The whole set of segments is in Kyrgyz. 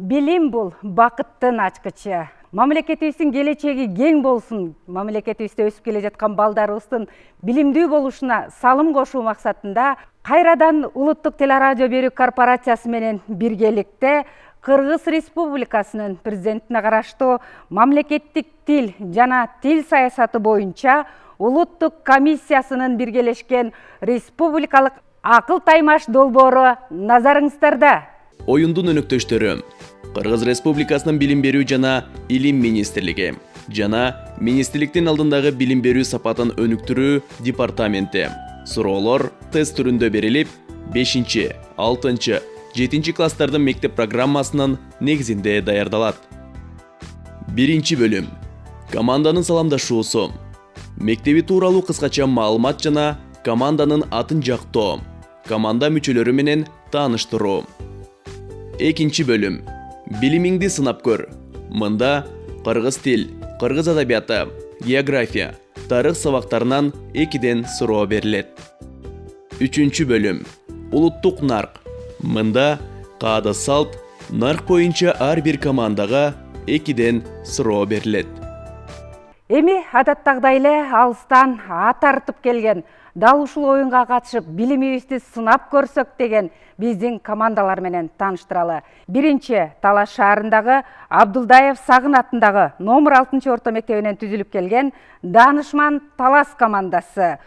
Билим бул бакыттын ачкычы. Мамлекетибиздин келечеги кең болсун. Мамлекетибизде өсүп келе жаткан балдарыбыздын билимдүү болушуна салым кошуу максатында кайрадан Улуттук телерадио берүү корпорациясы менен биргеликте Кыргыз Республикасынын президентине караштуу мамлекеттик тил жана тил саясаты боюнча Улуттук комиссиясынын биргелешкен республикалык акыл таймаш долбоору назарыңыздарда. Оюндун өнөктөштөрү Кыргыз Республикасынын билим берүү жана илим министрлиги жана министрликтин алдындагы билим берүү сапатын өнүктүрүү департаменти суроолор тест түрүндө берилип, 5, 6, 7 класстардын мектеп программасынын негизинде даярдалат. 1 бөлүм. Команданын саламдашуусу. Мектеби тууралуу кыскача маалымат жана команданын атын жактоо. Команда мүчөлөрү менен тааныштыруу. 2 бөлүм. Билимиңди сынап көр. Мында кыргыз тил, кыргыз адабияты, география, тарых сабактарынан 2ден суроо берилет. 3 бөлүм. Улуттук нарк. Мында каада салт, нарк боюнча ар бир командага 2ден суроо берилет. Эми адаттагыдай эле алыстан ат тартып келген, дал ушул оюнга катышып билимибизди сынап көрсөк деген биздин командалар менен тааныштыралы. 1 Талаш шаарындагы Абдулдаев Сагын атындагы номер 6 орто мектебинен түзүлүп келген Данышман Талас командасы.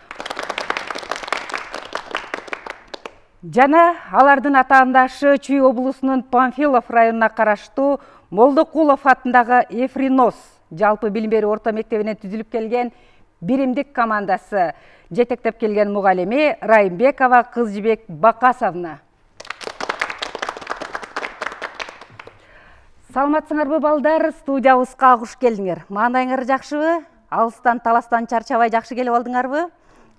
Жана алардын атаандашы Чүй облусунун Панфилов районуна караштуу Молдокулов атындагы Эфринос жалпы билим берүү орто мектебинен түзүлүп келген биримдик командасы. Жетектеп келген мугалими Райымбекова Кызжибек Бакасовна. Саламатсыңарбы балдар, студиябызга куш келдиңер. Маанайыңар жакшыбы? Алыстан таластан чарчабай жакшы келип алдыңарбы?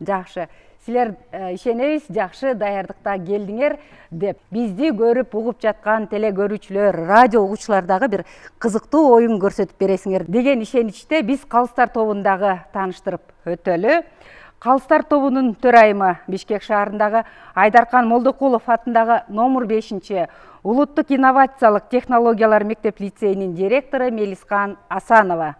Жакшы. Силер ишенебиз, жакшы даярдыкта келдиңер деп. Бизди көрүп угуп жаткан теле көрүүчүлөр, радио угуучулар дагы бир кызыктуу оюн көрсөтүп бересиңер деген ишеничте биз Калыстар тобундагы тааныштырып өтөлү. Калыстар тобунун төрайымы Бишкек шаарындагы Айдаркан Молдокулов атындагы номер 5 Улуттук инновациялык технологиялар мектеп лицейинин директору Мелискан Асанова.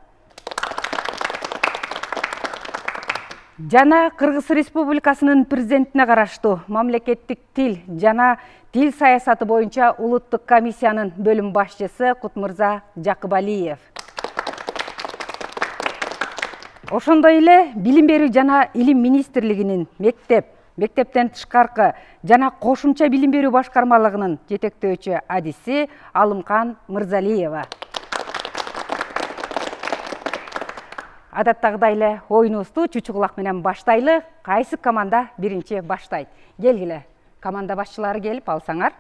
Жана Кыргыз Республикасынын президентине караштуу мамлекеттик тил жана тил саясаты боюнча Улуттук комиссиянын бөлүм башчысы Кутмырза Жакыбалиев. Ошондой эле билим берүү жана илим министрлигинин мектептен тышкаркы жана кошумча билим берүү башкармалыгынын жетектөөчү адиси Алымкан Мырзалиева. Адаттагыдай эле оюнубузду чучу кулак менен баштайлы. Кайсы команда биринчи баштайт? Келгиле. Команда башчылары келип алсаңар.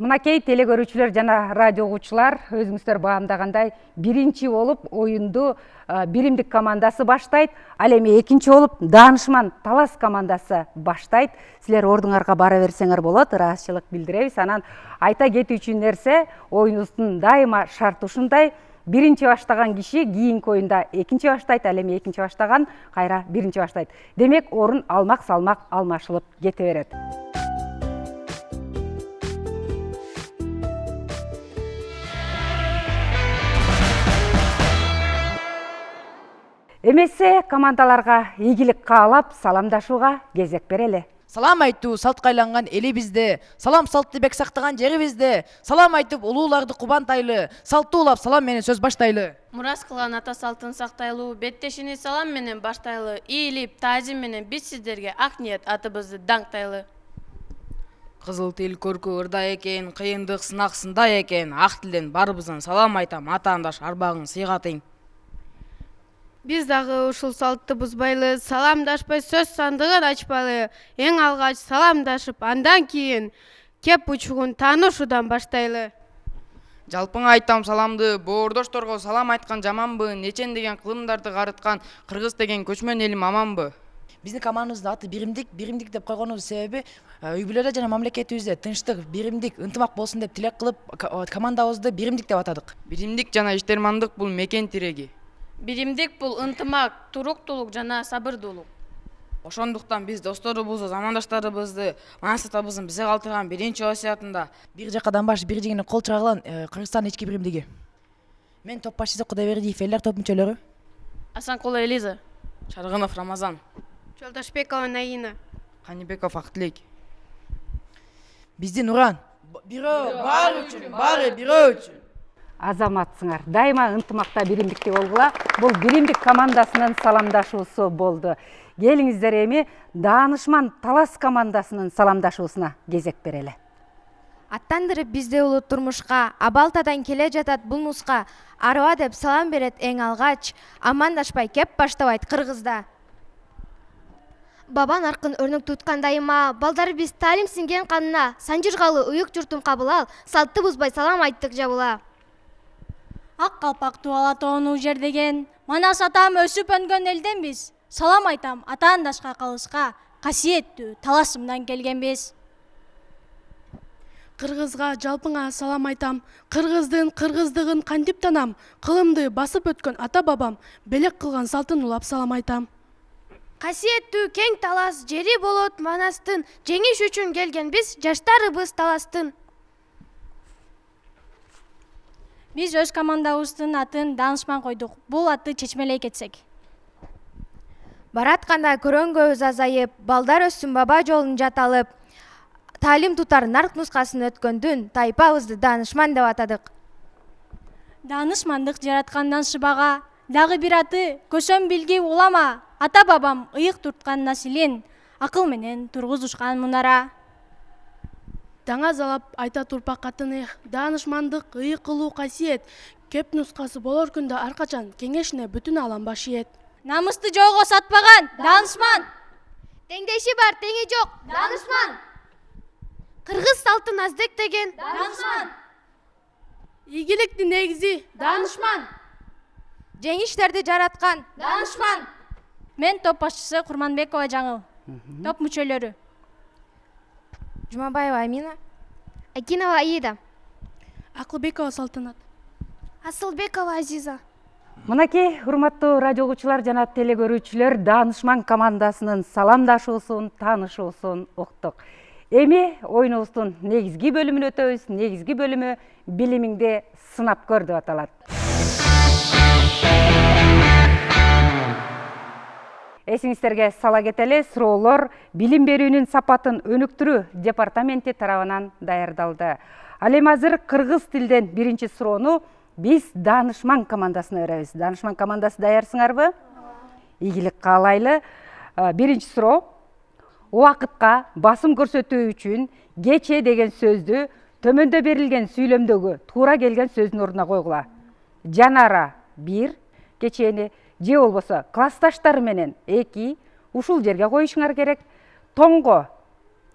Мынакей теле көрүүчүлөр жана радио угуучулар, өзүңүздөр баамдагандай биринчи болуп оюнду биримдик командасы баштайт. Ал эми экинчи болуп Данышман Талас командасы баштайт. Силер ордуңарга бара берсеңер болот, ыраазычылык билдиребиз. Анан айта кетүүчү нерсе, оюнубуздун дайыма шарты ушундай. Биринчи баштаган киши кийинки оюнда экинчи баштайт, ал эми экинчи баштаган кайра биринчи баштайт. Демек, орун алмак салмак алмашылып кете берет. Эмесе командаларга ийгилик каалап саламдашууга кезек берели. Салам айтуу салтка айланган элибизде, салам салтты бек сактаган жерибизде, салам айтып улууларды кубантайлы, салттуулап салам менен сөз баштайлы. Мурас кылган ата салтын сактайлы, беттешини салам менен баштайлы, ийилип, таазим менен биз сиздерге ак ниет атыбызды даңктайлы. Кызыл тил көркү ырда экен, кыйындык сынак сында экен, ак тилден барыбыздан салам айтам, атаандаш арбагың сыйга тең. Биз дагы ушул салтты бузбайлы, саламдашпай сөз сандыгын ачпайлы. Эң алгач саламдашып, андан кийин кеп учугун таанышуудан баштайлы. Жалпыңа айтам саламды, боордошторго салам айткан жаманбы, нечен деген кылымдарды карыткан Кыргыз деген көчмөн элим аманбы? Биздин командабыздын аты биримдик деп койгонубуздун себеби үй бүлөдө жана мамлекетибизде тынчтык, биримдик, ынтымак болсун деп тилек кылып, командабызды биримдик деп атадык. Биримдик жана иштермандык бул мекен тиреги. Биримдик бул ынтымак, туруктуулук жана сабырдуулук. Ошондуктан биз досторубузду, замандаштарыбызды, Манас атабыздын бизге калтырган биринчи васиятында бир жакадан баш бир жигине кол чыгарган Кыргызстан ички биримдиги. Мен топ башчысы Кудайбердиев, элдер топ мүчөлөрү Асанкулова Элиза, Шаргынов Рамазан, Жолдашбекова Наина. Канибеков Актилек. биздин уран бирөө баары үчүн, баары бирөө үчүн. Азаматсыңар, дайыма ынтымакта биримдикте болгула. Бул биримдик командасынын саламдашуусу болду. Келиңиздер эми Даанышман Талас командасынын саламдашуусуна кезек берели. Аттандырып бизде улут турмушка, абалтадан келе жатат бул нуска, арыба деп салам берет эң алгач, амандашпай кеп баштабайт кыргызда. Бабан аркын өрнөк туткан дайыма, балдары биз талим сиңген канына, санжыргалы уюк журтум кабыл ал, салтты бузбай салам айттык жабыла. Ак калпак туала тоону жердеген, Манас атам өсүп өнгөн элден биз. Салам айтам атаандашка калыска, касиеттүү Таласымдан келгенбиз. Кыргызга жалпыңа салам айтам. Кыргыздын кыргыздыгын кантип танам? Кылымды басып өткөн ата бабам белек кылган салтын улап салам айтам. Касиеттүү кең Талас жери болот Манастын, жеңиш үчүн келген биз жаштарыбыз Таластын. Биз өз командабыздын атын Даанышман койдук. Бул атты чечмелей кетсек. Баратканда көрөнгөбүз азайып, балдар өссүн баба жолун жаталып, талим тутар нарк нускасын өткөндүн тайпабызды Даанышман деп атадык. Даанышмандык жараткандан шыбага, дагы бир аты көсөм билги улама. Ата бабам ыйык турткан насилин, акыл менен тургузушкан мунара. Даңа залап айта турпак атын Даанышмандык ыйык кылуу касиет. Кеп нускасы болор күндө аркачан кеңешине бүтүн алам башиет. Намысты жолго сатпаган Даанышман. Теңдеши бар, теңи жок, Даанышман. Кыргыз салтын аздектеген Даанышман. Ийгиликтин негизи Даанышман. Жеңиштерди жараткан Даанышман. Мен топ башчысы Курманбекова Жаңыл. Топ мүчөлөрү: Жумабаева Амина, Акинова Аида, Акылбекова Салтанат, Асылбекова Азиза. Мынакей урматтуу радио угуучулар жана телегөрүүчүлөр, Даанышман командасынын саламдашуусун, таанышуусун уктук. Эми оюнубуздун негизги бөлүмүн өтөбүз. Негизги бөлүмү билимиңди сынап көр деп аталат. Эсиңиздерге сала кетели, суроолор билим берүүнүн сапатын өнүктүрүү департаменти тарабынан даярдалды. Ал эми азыр кыргыз тилден биринчи суроону биз Даанышман командасына беребиз. Даанышман командасы даярсыңарбы? Ийгилик каалайлы. Биринчи суроо: убакытка басым көрсөтүү үчүн кече деген сөздү төмөндө берилген сүйлөмдөгү туура келген сөздүн ордуна койгула. Жанара 1, кечени же болбосо классташтары менен 2 ушул жерге коюшуңар керек. Тоңго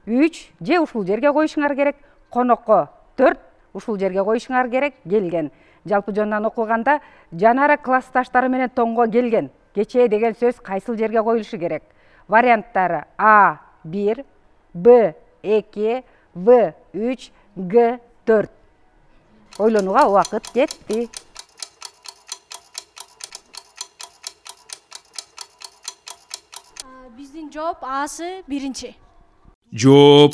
3 же ушул жерге коюшуңар керек. Конокко 4 ушул жерге коюшуңар керек. Келген. Жалпы жонунан окуганда Жанара классташтары менен тоңго келген. Кече деген сөз кайсыл жерге коюлушу керек? Варианттары: А 1, Б 2, В 3, Г 4. Ойлонууга убакыт жетти. Биздин жооп Асы биринчи. Жооп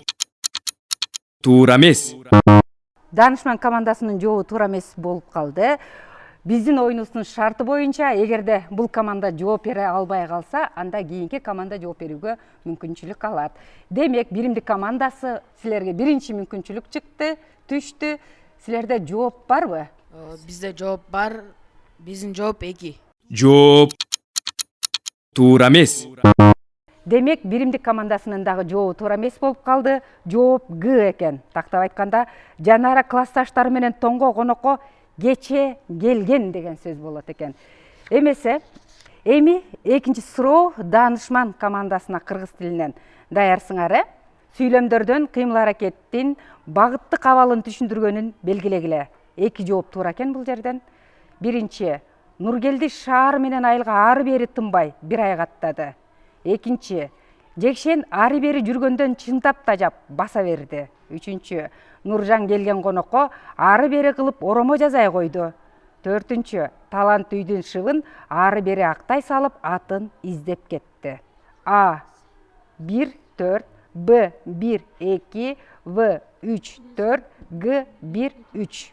туура эмес. Даанышман командасынын жообу туура эмес болуп калды. Биздин оюнубуздун шарты боюнча, эгерде бул команда жооп бере албай калса, анда кийинки команда жооп берүүгө мүмкүнчүлүк алат. Демек, биримдик командасы силерге биринчи мүмкүнчүлүк чыкты, түштү. Силерде жооп барбы? Бизде жооп бар. Биздин жооп 2. Жооп туура эмес. Демек, биримдик командасынын дагы жообу туура эмес болуп калды. Жооп Г экен. Тактап айтканда, Жанара классташтары менен тоңго конокко кече келген деген сөз болот экен. Эмесе, эми экинчи суроо Даанышман командасына кыргыз тилинен даярсыңар. Сүйлөмдөрдөн кыймыл аракеттин багыттык абалын түшүндүргөнүн белгилегиле. 2 жооп туура экен бул жерден. Биринчи: Нургелди шаар менен айылга ары бери тынбай бир ай каттады. Экинчи: Жекшен ары бери жүргөндөн чынтап тажап баса берди. Үчүнчү: Нуржан келген конокко ары бери кылып оромо жазай койду. Төртүнчү: Талант үйдүн шыбын ары бери актай салып атын издеп кетти. А 1-4, B1-2, V3-4, G1-3.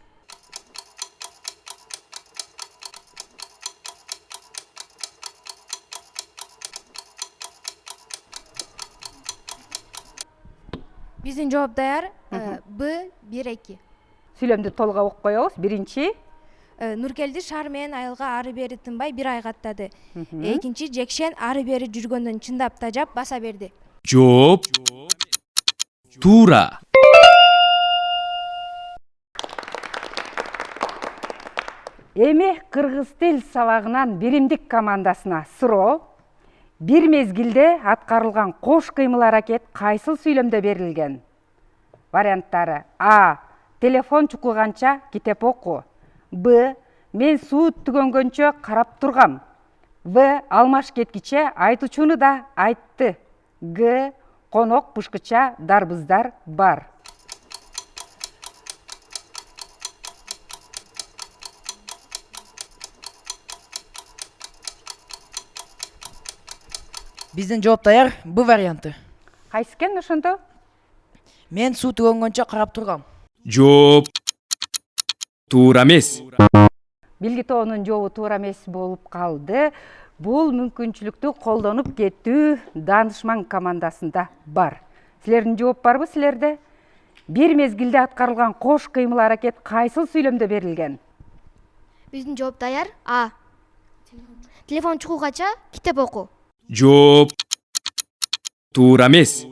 Биздин жооп даяр. Б1-2. Сүйлөмдү толук окуп коебуз. Биринчи Нуркелди шаар менен айылга ары бери тынбай бир ай каттады. Экинчи Жекшен ары бери жүргөндөн чындап тажап баса берди. жооп туура. эми кыргыз тил сабагынан биримдик командасына суроо. Бир мезгилде аткарылган кош кыймыл аракет кайсыл сүйлөмдө берилген? Варианттары: А. Телефон чукуганча китеп оку. Б. Мен суу түгөнгөнчө карап тургам. В. Алмаш кеткиче айтуучуну да айтты. Г. Конок пышкыча дарбыздар бар. Биздин жооп даяр. Б варианты. Кайсы экен ошондо? Мен суу түгөнгөнчө карап тургам. жооп туура эмес. Билги тоонун жообу туура эмес болуп калды. Бул мүмкүнчүлүктү колдонуп кетүү Данышман командасында бар. Силердин жооп барбы силерде? Бир мезгилде аткарылган кош кыймыл аракет кайсыл сүйлөмдө берилген? Биздин жооп даяр. А. Телефон чукугача китеп оку. жооп туура эмес.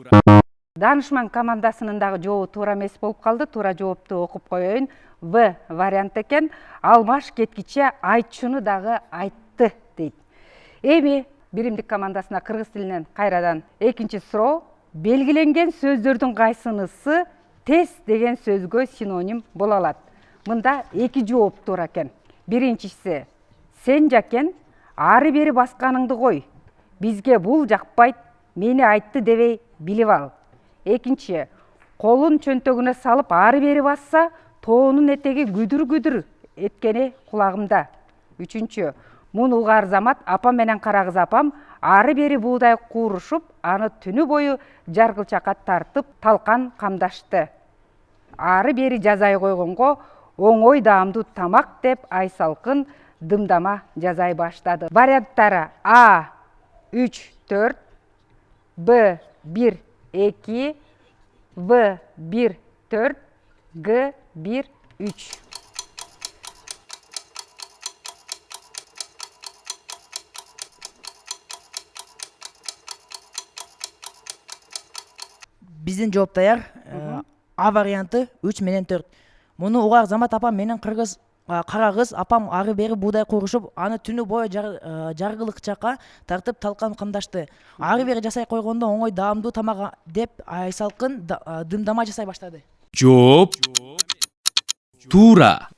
Данышман командасынын дагы жообу туура эмес болуп калды. Туура жоопту окуп коеюн. В вариант экен. Алмаш кеткиче айтчуну дагы айтты дейт. Эми биримдик командасына кыргыз тилинен кайрадан экинчи суроо. Белгиленген сөздөрдүн кайсынысы тез деген сөзгө синоним боло алат? Мында эки жооп туура экен. Биринчиси: сен жакен, ары бери басканыңды кой. Бизге бул жакпайт, мени айтты дебей билип ал. Экинчи: колун чөнтөгүнө салып ары бери басса, тоонун этеги күдүр-күдүр эткени кулагымда. Үчүнчү: муну угар замат апам менен Карагыз апам ары бери буудай куурушуп, аны түнү бою жаргылчакка тартып талкан камдашты. Ары бери жазай койгонго оңой даамдуу тамак деп Айсалкын дымдама жазай баштады. Варианттары: А 3-4, Б 1-2, В 1-4, Г 1-3. Биздин жооп даяр. А варианты 3 менен 4. Муну угар замат апам менен Карагыз апам ары бери буудай куурушуп, аны түнү бою жаргылыкчакка тартып талкан камдашты. Ары бери жасай койгондо оңой даамдуу тамак деп Айсалкын дымдама жасай баштады. жооп туура.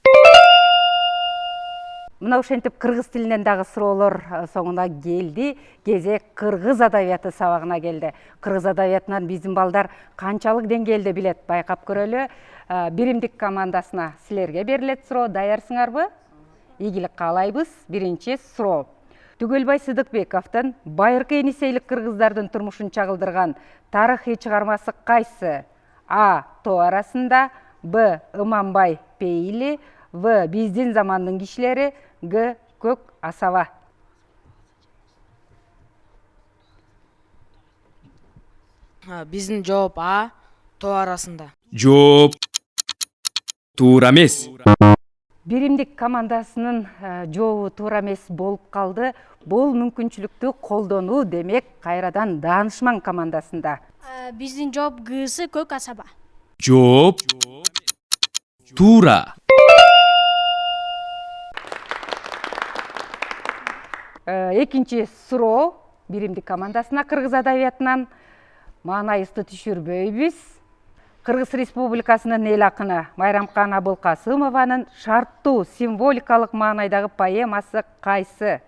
Мына ошентип кыргыз тилинен дагы суроолор соңуна келди. Кезек кыргыз адабияты сабагына келди. Кыргыз адабиятынан биздин балдар канчалык деңгээлде билет, байкап көрөлү. Биримдик командасына силерге берилет суроо. Даярсыңарбы? Ийгилик каалайбыз. Биринчи суроо. Түгөлбай Сыдыкбековдун байыркы энисейлик кыргыздардын турмушун чагылдырган тарыхый чыгармасы кайсы? А. Тоо арасында, Б. Ыманбай Пейили, В. Биздин замандын кишилери, Г. Көк асаба. Биздин жооп А. Тоо арасында. жооп туура эмес. Биримдик командасынын жообу туура эмес болуп калды. Бул мүмкүнчүлүктү колдонуу демек кайрадан Данышман командасында. Биздин жооп Гсы көк асаба. жооп туура. Экинчи суроо биримдик командасына кыргыз адабиятынан. Маанайыбызды түшүрбөйбүз. Кыргыз Республикасынын эл акыны Майрамкан Абылкасымованын шарттуу символикалык маанайдагы поэмасы кайсы?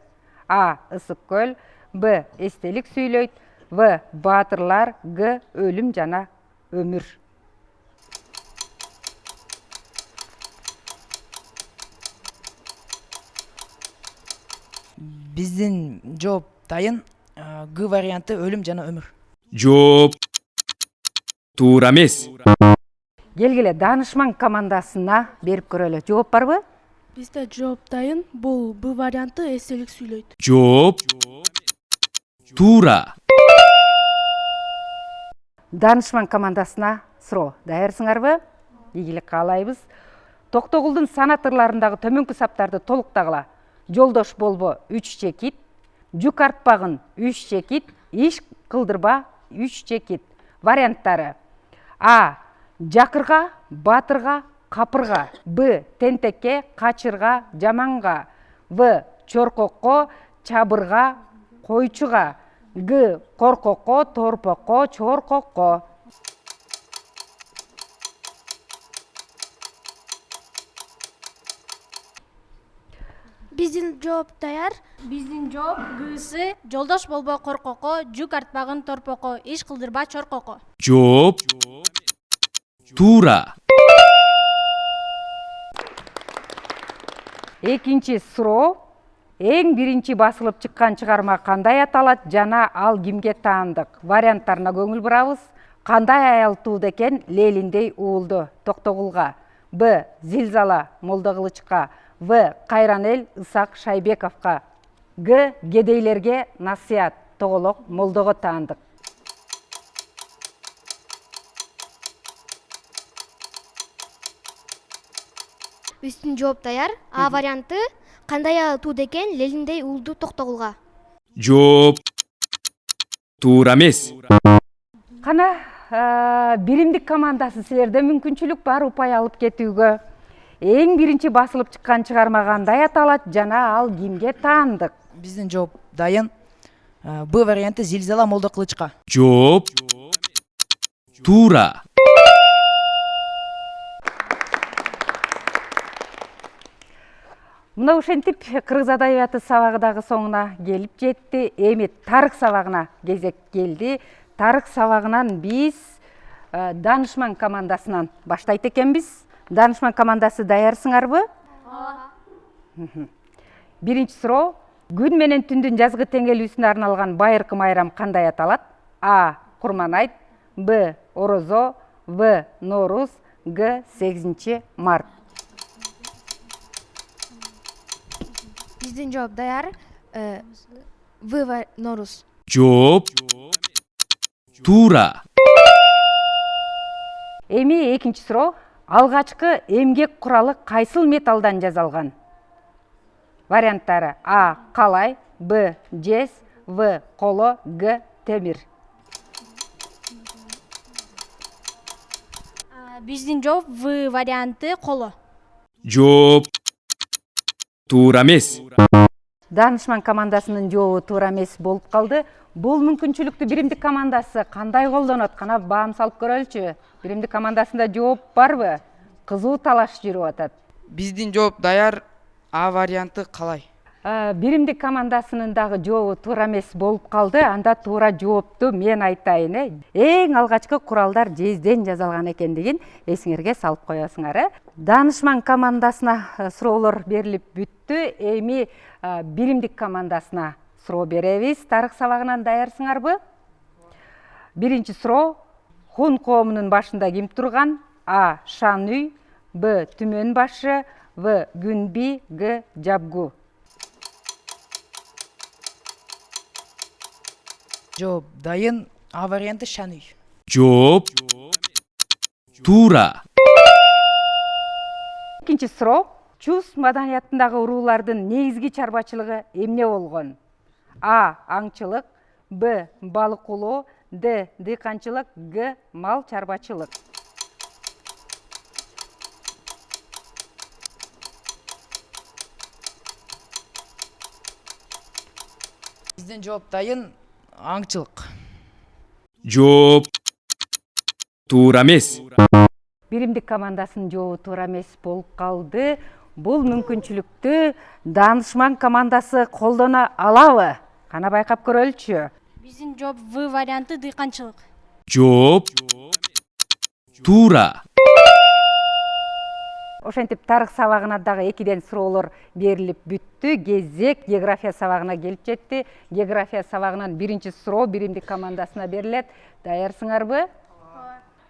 А. Ысык көл, Б. Эстелик сүйлөйт, В. Баатырлар, Г. Өлүм жана өмүр. Биздин жооп дайын. Г варианты өлүм жана өмүр. Жооп туура эмес. Келгиле данышман командасына берип көрөлү. Жооп барбы? Бизде жооп дайын. Бул Б варианты эстелик сүйлөйт. Жооп туура. Данышман командасына суроо. Даярсыңарбы? Ийгилик каалайбыз. Токтогулдун санаторлорундагы төмөнкү саптарды толуктагыла. Жолдош болбо 3 чекит, жүк артпагын 3 чекит, иш кылдырба 3 чекит. Варианттары: А. Жакырга, батырга, капырга. Б. Тентекке, качырга, жаманга. В. Чоркокко, чабырга, койчуга. Г. Коркокко, торпокко, чоркокко. Биздин жооп даяр. Биздин жооп Гсы жолдош болбо коркокко, жүк артпагын торпокко, иш кылдырба чоркокко. Жооп туура. Экинчи суроо. Эң биринчи басылып чыккан чыгарма кандай аталат жана ал кимге таандык? Варианттарына көңүл бурабыз. Кандай аял тууду экен Лелиндей уулду Токтогулга? Б. Зилзала Молдокылычка. В. Кайранел Ысак Шайбековго. Г. Кедейлерге насыят Тоголок Молдого таандык. Биздин жооп даяр. А варианты кандай аял тууду экен Лелиндей уулду Токтогулга. Жооп туура эмес. Кана биримдик командасы силерде мүмкүнчүлүк бар упай алып кетүүгө. Эң биринчи басылып чыккан чыгарма кандай аталат жана ал кимге таандык? Биздин жооп дайын. Б варианты Зилзала Молдокылычка. Жооп туура. Мына ошентип кыргыз адабияты сабагы дагы соңуна келип жетти. Эми тарых сабагына кезек келди. Тарых сабагынан биз данышман командасынан баштайт экенбиз. Данышман командасы даярсыңарбы? Биринчи суроо. Күн менен түндүн жазгы теңелүүсүнө арналган байыркы майрам кандай аталат? А. Курман-айт. Б. Орозо. В. Норуз. Г. 8 март. Биздин жооп даяр. В Норуз. Жооп туура. Эми экинчи суроо. Алгачкы эмгек куралы кайсыл металлдан жасалган? Варианттары: А. Калай. Б. Жез. В. Коло. Г. Темир. Биздин жооп В варианты коло. Жооп туура эмес. Данышман командасынын жообу туура эмес болуп калды. Бул мүмкүнчүлүктү биримдик командасы кандай колдонот? Кана баам салып көрөлүчү. Биримдик командасында жооп барбы? Кызуу талаш жүрүп атат. Биздин жооп даяр. А варианты калай. Биримдик командасынын дагы жообу туура эмес болуп калды. Анда туура жоопту мен айтайын. Эң алгачкы куралдар жезден жасалган экендигин эсиңерге салып коесуңар. Данышман командасына суроолор берилип бүттү. Эми биримдик командасына суроо беребиз. Тарых сабагынан даярсыңарбы? Биринчи суроо. Хун коомунун башында ким турган? А. Шанүй. Б. Түмөн башы. В. Күнби. Г. Жабгу. Жооп дайын. А варианты Шанүй. Жооп туура. Экинчи суроо. Чус маданиятындагы уруулардын негизги чарбачылыгы эмне болгон? А. Аңчылык. Б. Балык улоо. Д. Дыйканчылык. Г. Мал чарбачылык. Биздин жооп дайын. Аңчылык. Жооп туура эмес. Биримдик командасынын жообу туура эмес болуп калды. Бул мүмкүнчүлүктү данышман командасы колдоно алабы? Кана байкап көрөлүчү. Биздин жооп В варианты дыйканчылык. Жооп туура. Ошентип тарых сабагына дагы 2ден суроолор берилип бүттү. Кезек география сабагына келип жетти. География сабагынан биринчи суроо биримдик командасына берилет. Даярсыңарбы?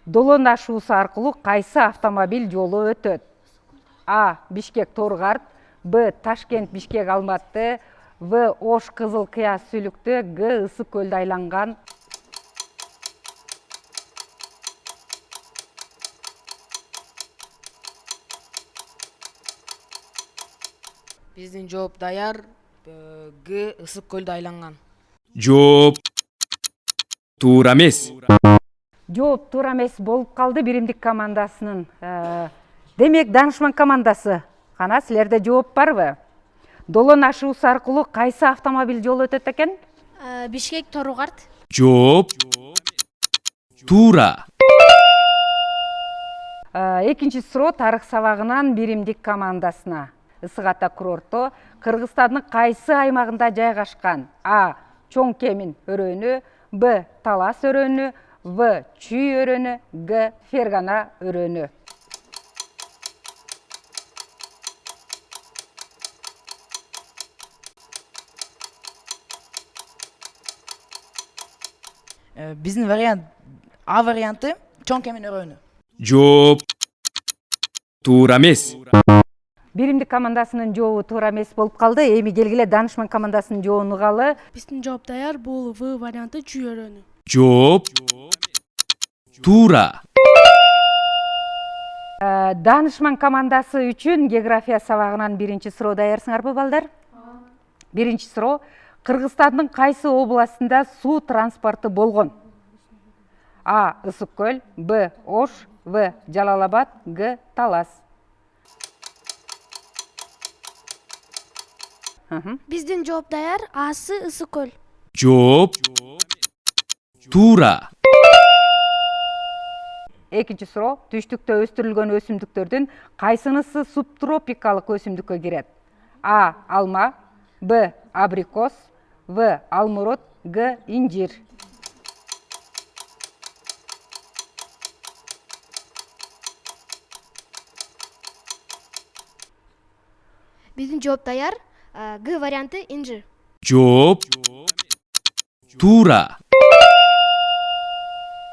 Долон ашуусу аркылуу кайсы автомобиль жолу өтөт? А. Бишкек Торгарт, Б. Ташкент Бишкек Алматы, В. Ош Кызыл Кыя Сүлүктө, Г. Ысык көлдө айланган. Биздин жооп даяр. Г. Ысык көлдө айланган. жооп туура эмес. Жооп туура эмес болуп калды биримдик командасынын. Демек, Данышман командасы. Кана силерде жооп барбы? Долон ашуусу аркылуу кайсы автомобиль жол өтөт экен? Бишкек Торгарт. жооп туура. Экинчи суроо тарых сабагынан биримдик командасына. Ысык Ата курорту Кыргызстандын кайсы аймагында жайгашкан? А. Чоң Кемин өрөөнү, Б. Талас өрөөнү, В. Чүй өрөөнү, Г. Фергана өрөөнү. Биздин вариант А варианты чоң Кемин өрөөнү. жооп туура эмес. Биримдик командасынын жообу туура эмес болуп калды. Эми келгиле Данышман командасынын жообун угалы. Биздин жооп даяр, бул В варианты чүй өрөөнү. жооп туура. Данышман командасы үчүн география сабагынан биринчи суроо даярсыңарбы, балдар? Биринчи суроо. Кыргызстандын кайсы областында суу транспорту болгон? А. Ысык көл, Б. Ош, В. Жалал-Абад, Г. Талас. Биздин жооп даяр, Асы Ысык көл. жооп туура. Экинчи суроо. Түштүктө өстүрүлгөн өсүмдүктөрдүн кайсынысы субтропикалык өсүмдүккө кирет? А. Алма, Б. Абрикос, В. Алмурут, Г. Инжир. Биздин жооп даяр. Г варианты инжир. жооп туура.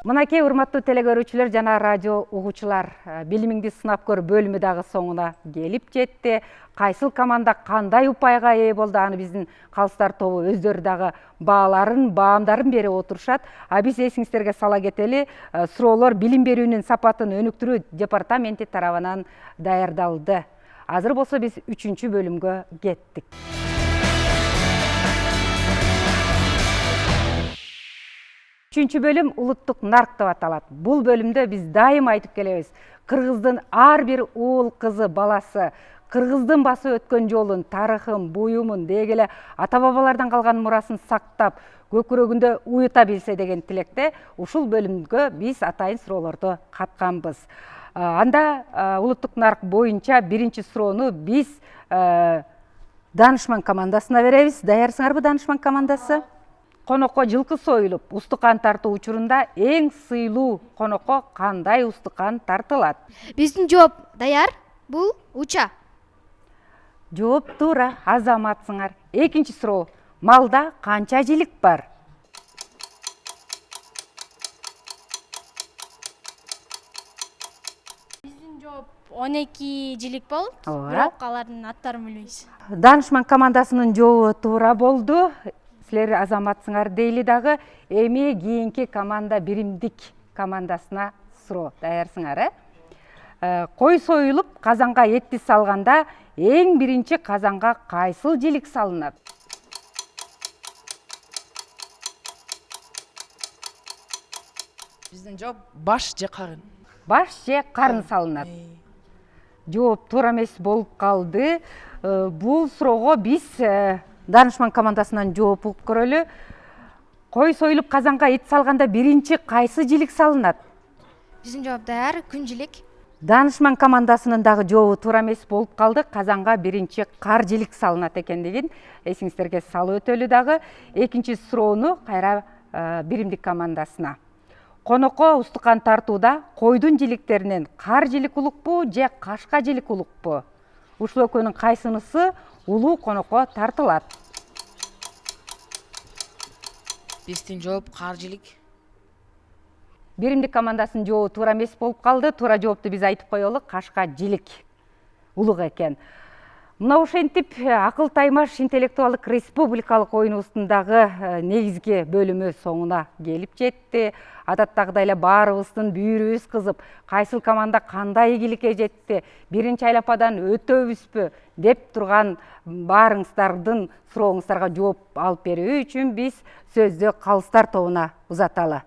Мынакей урматтуу телекөрүүчүлөр жана радио угуучулар, билимиңди сынап көр бөлүмү дагы соңуна келип жетти. Кайсыл команда кандай упайга ээ болду, аны биздин калыстар тобу өздөрү дагы баамдарын берип отурушат. А биз эсиңиздерге сала кетели, суроолор билим берүүнүн сапатын өнүктүрүү департаменти тарабынан даярдалды. Азыр болсо биз 3-чү бөлүмгө кеттик. Үчүнчү бөлүм улуттук нарк деп аталат. Бул бөлүмдө биз дайым айтып келебиз. Кыргыздын ар бир уул кызы баласы кыргыздын басып өткөн жолун, тарыхын, буюмун, дегеле ата-бабалардан калган мурасын сактап, көкүрөгүндө уюта билсе деген тилекте ушул бөлүмгө биз атайын суроолорду катканбыз. Анда улуттук нарк боюнча биринчи суроону биз Данышман командасына беребиз. Даярсыңарбы, Данышман командасы? Конокко жылкы союлуп, устукан тартуу учурунда эң сыйлуу конокко кандай устукан тартылат? Биздин жооп даяр. Бул уча. Жооп туура, азаматсыңар. Экинчи суроо. Малда канча жилик бар? Биздин жооп 12 жилик болот. Ооба. Бирок алардын аттарын билбейбиз. Данышман командасынын жообу туура болду. Силер азаматсыңар дейли дагы. Эми кийинки команда биримдик командасына суроо. Даярсыңар, Кой союлуп, казанга этти салганда эң биринчи казанга кайсыл жилик салынат? Биздин жооп баш же карын. Баш же карын салынат. Жооп туура эмес болуп калды. Бул суроого биз Данышман командасынан жооп угуп көрөлү. Кой союлуп, казанга эт салганда биринчи кайсы жилик салынат? Биздин жооп даяр. Күнжилик. Данышман командасынын дагы жообу туура эмес болуп калды. Казанга биринчи кар жилик салынат экендигин эсиңиздерге салып өтөлү дагы. Экинчи суроону кайра биримдик командасына. Конокко устукан тартууда койдун жиликтеринен кар жилик улукпу же кашка жилик улукпу? Ушул экөөнүн кайсынысы улуу конокко тартылат? Биздин жооп кар жилик. Биримдик командасынын жообу туура эмес болуп калды. Туура жоопту биз айтып коелу, кашка жилик улук экен. Мына ошентип акыл таймаш интеллектуалдык республикалык оюнубуздагы негизги бөлүмү соңуна келип жетти. Адаттагыдай эле баарыбыздын бүйүрүбүз кызып, кайсыл команда кандай ийгиликке жетти, биринчи айлападан өтөбүзбү деп турган баарыңыздардын сурооңуздарга жооп алып берүү үчүн биз сөздү калыстар тобуна узаталы.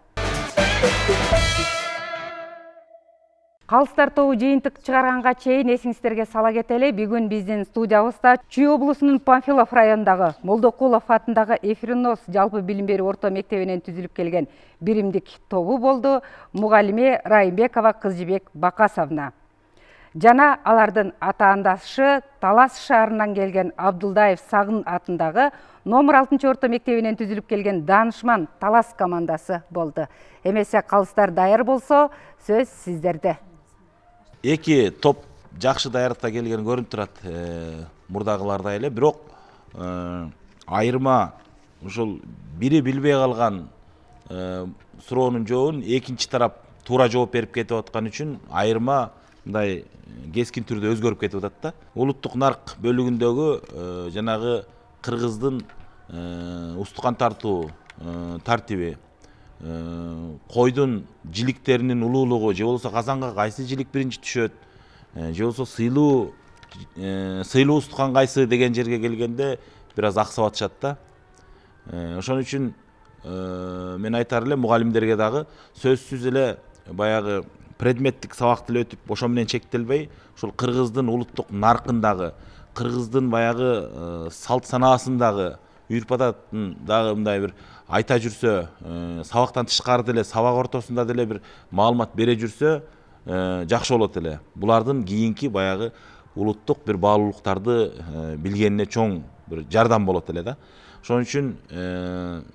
Калыстар тобу жыйынтык чыгарганга чейин эсиңиздерге сала кетели. Бүгүн биздин студиябызда Чүй облусунун Панфилов районундагы Молдокулов атындагы Эфирнос жалпы билим берүү орто мектебинен түзүлүп келген биримдик тобу болду. Мугалиме Райымбекова Кызжыбек Бакасовна жана алардын атаандашы Талас шаарынан келген Абдулдаев Сагын атындагы номер 6 орто мектебинен түзүлүп келген Данышман Талас командасы болду. Эмесе калыстар даяр болсо, сөз сиздерде. Эки топ жакшы даярдыкта келген көрүнүп турат мурдагылардай эле, бирок айырма ушул бири билбей калган суроонун жообун экинчи тарап туура жооп берип кетип аткан үчүн айырма мындай кескин түрдө өзгөрүп кетип атат да. Улуттук нарк бөлүгүндөгү жанагы кыргыздын устукан тартуу тартиби, койдун жиликтеринин улуулугу, же болбосо казанга кайсы жилик биринчи түшөт, же болбосо сыйлуу устукан кайсы деген жерге келгенде бир аз аксап атышат да. Ошон үчүн мен айтар элем мугалимдерге дагы сөзсүз эле баягы предметтик сабак деле өтүп ошо менен чектелбей, ушул кыргыздын улуттук наркындагы, кыргыздын баягы салт санаасындагы, үрп адатын дагы мындай бир айта жүрсө, сабактан тышкары деле, сабак ортосунда деле бир маалымат бере жүрсө, жакшы болот эле. Булардын кийинки баягы улуттук бир баалуулуктарды билгенине чоң бир жардам болот эле да. Ошон үчүн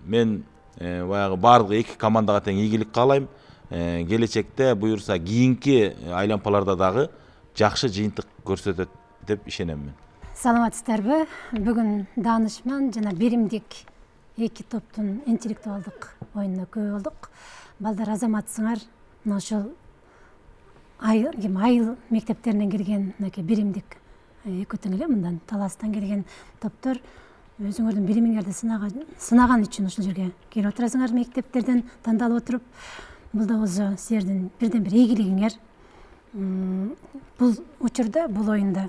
мен баягы баардык эки командага тең ийгилик каалайм. Келечекте буюрса кийинки айлампаларда дагы жакшы жыйынтык көрсөтөт деп ишенем мен. Саламатсыздарбы? Бүгүн Данышман жана биримдик эки топтун интеллектуалдык оюнуна күбө болдук. Балдар азаматсыңар, мына ошол айыл мектептеринен келген биримдик экөө тең эле мындан Таластан келген топтор өзүңөрдүн билимиңерди сынаган үчүн ушул жерге келип отурасыңар мектептерден тандалып отуруп. Бул да болсо силердин бирден бир ийгилигиңер. Бул учурда, бул оюнда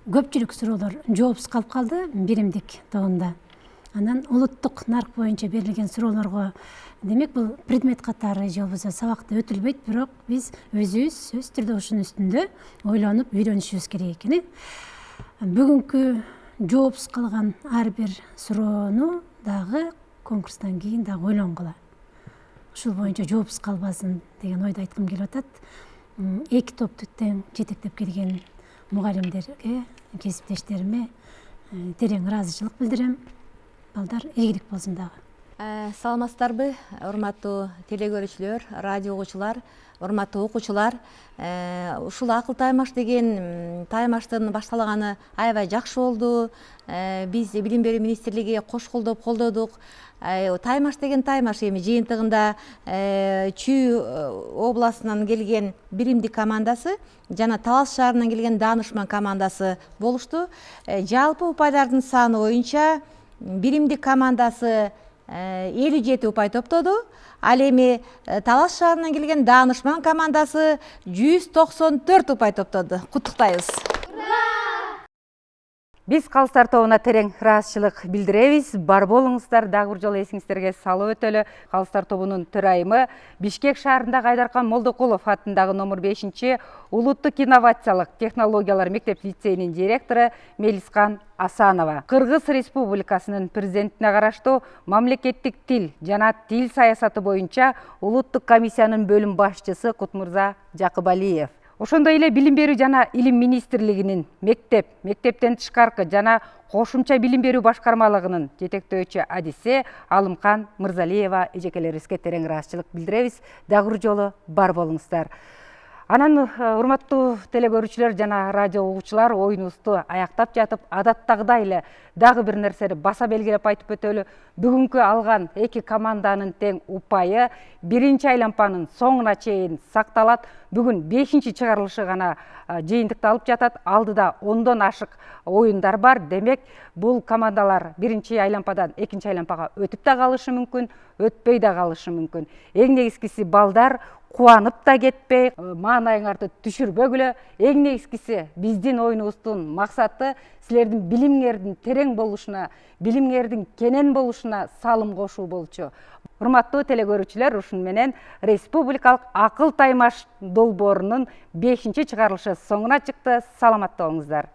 көпчүлүк суроолор жоопсуз калып калды биримдик тобунда. Анан улуттук нарк боюнча берилген суроолорго демек бул предмет катары же болбосо сабакта өтүлбөйт, бирок биз өзүбүз сөзсүз түрдө ушунун үстүндө ойлонуп үйрөнүшүбүз керек экен. Бүгүнкү жоопсуз калган ар бир суроону дагы конкурстан кийин дагы ойлонгула. Ушул боюнча жоопсуз калбасын деген ойду айткым келип атат. Эки топту тең жетектеп келген мугалимдерге, кесиптештериме терең ыраазычылык билдирем. Балдар ийгилик болсун дагы. Саламатсыздарбы, урматтуу телегөрүүчүлөр, радио угуучулар, урматтуу окуучулар. Ушул акыл таймаш деген таймаштын башталганы аябай жакшы болду. Биз билим берүү министрлиги кош колдоп колдодук. Таймаш деген таймаш эми жыйынтыгында Чүй областынан келген биримдик командасы жана Талас шаарынан келген Данышман командасы болушту. Жалпы упайлардын саны боюнча биримдик командасы 57 упай топтоду. Ал эми Талас шаарынан келген Данышман командасы 194 упай топтоду. Куттуктайбыз. Биз калыстар тобуна терең ыраазычылык билдиребиз. Бар болуңуздар, дагы бир жолу эсиңиздерге салып өтөлү. Калыстар тобунун төрайымы Бишкек шаарындагы Айдаркан Молдокулов атындагы номер 5 улуттук инновациялык технологиялар мектеп лицейинин директору Мелискан Асанова. Кыргыз Республикасынын президентине караштуу мамлекеттик тил жана тил саясаты боюнча улуттук комиссиянын бөлүм башчысы Кутмурза Жакыбалиев. Ошондой эле Билим берүү жана Илим министрлигинин мектептен тышкаркы жана кошумча билим берүү башкармалыгынын жетектөөчү адиси Алымкан Мырзалиева эжекелерибизге терең ыраазычылык билдиребиз. Дагы бир жолу бар болуңуздар. Анан урматтуу телегөрүүчүлөр жана радио угуучулар, оюнубузду аяктап жатып, адаттагыдай эле дагы бир нерсени баса белгилеп айтып өтөлү. Бүгүнкү алган эки команданын тең упайы биринчи айлампанын соңуна чейин сакталат. Бүгүн 5-чи чыгарылышы гана жыйынтыкталып жатат. Алдыда 10дон ашык оюндар бар. Демек, бул командалар биринчи айлампадан экинчи айлампага өтүп да калышы мүмкүн, өтпөй да калышы мүмкүн. Эң негизгиси балдар кубанып да кетпей, маанайыңарды түшүрбөгүлө. Эң негизгиси биздин оюнубуздун максаты силердин билимиңердин терең болушуна, билимиңердин кенен болушуна салым кошуу болчу. Урматтуу телегөрүүчүлөр, ушун менен республикалык акыл таймаш долбоорунун 5-чи чыгарылышы соңуна чыкты. Саламатта болуңуздар.